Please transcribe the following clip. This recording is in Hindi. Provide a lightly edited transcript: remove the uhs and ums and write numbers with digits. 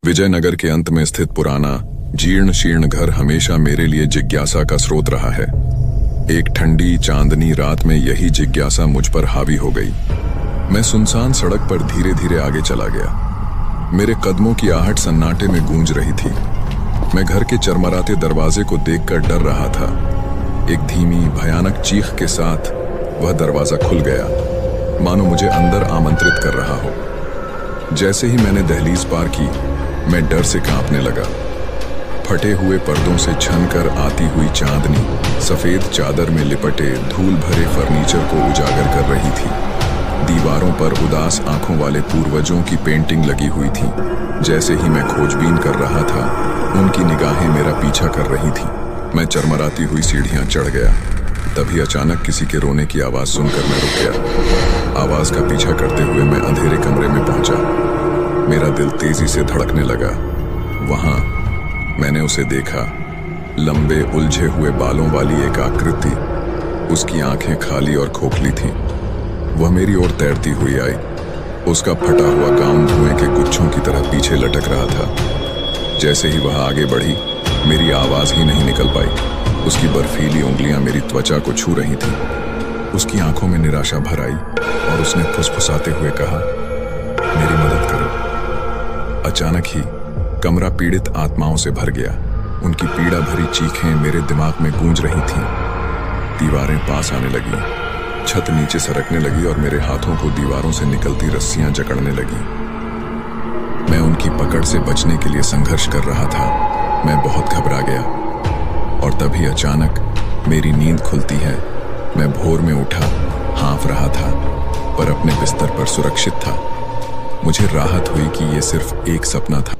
विजयनगर के अंत में स्थित पुराना जीर्ण शीर्ण घर हमेशा मेरे लिए जिज्ञासा का स्रोत रहा है। एक ठंडी चांदनी रात में यही जिज्ञासा मुझ पर हावी हो गई। मैं सुनसान सड़क पर धीरे धीरे आगे चला गया। मेरे कदमों की आहट सन्नाटे में गूंज रही थी। मैं घर के चरमराते दरवाजे को देखकर डर रहा था। एक धीमी भयानक चीख के साथ वह दरवाजा खुल गया, मानो मुझे अंदर आमंत्रित कर रहा हो। जैसे ही मैंने दहलीज पार की, मैं डर से कांपने लगा। फटे हुए पर्दों से छनकर आती हुई चांदनी सफेद चादर में लिपटे धूल भरे फर्नीचर को उजागर कर रही थी। दीवारों पर उदास आंखों वाले पूर्वजों की पेंटिंग लगी हुई थी। जैसे ही मैं खोजबीन कर रहा था, उनकी निगाहें मेरा पीछा कर रही थी। मैं चरमराती हुई सीढ़ियां चढ़ गया। तभी अचानक किसी के रोने की आवाज सुनकर मैं रुक गया। आवाज का पीछा करते हुए मैं अंधेरे कमरे में पहुंचा। मेरा दिल तेजी से धड़कने लगा। वहां मैंने उसे देखा। लंबे उलझे हुए बालों वाली एक आकृति, उसकी आंखें खाली और खोखली थीं। वह मेरी ओर तैरती हुई आई। उसका फटा हुआ गाउन धुएं के गुच्छों की तरह पीछे लटक रहा था। जैसे ही वह आगे बढ़ी, मेरी आवाज ही नहीं निकल पाई। उसकी बर्फीली उंगलियां मेरी त्वचा को छू रही थीं। उसकी आंखों में निराशा भर आई और उसने फुसफुसाते हुए कहा, मेरी मदद करो। अचानक ही कमरा पीड़ित आत्माओं से भर गया। उनकी पीड़ा भरी चीखें मेरे दिमाग में गूंज रही थीं। दीवारें पास आने लगी, छत नीचे सरकने लगी और मेरे हाथों को दीवारों से निकलती रस्सियां जकड़ने लगी। मैं उनकी पकड़ से बचने के लिए संघर्ष कर रहा था। मैं बहुत घबरा गया और तभी अचानक मेरी नींद खुलती है। मैं भोर में उठा, हाँफ रहा था, पर अपने बिस्तर पर सुरक्षित था। मुझे राहत हुई कि यह सिर्फ एक सपना था।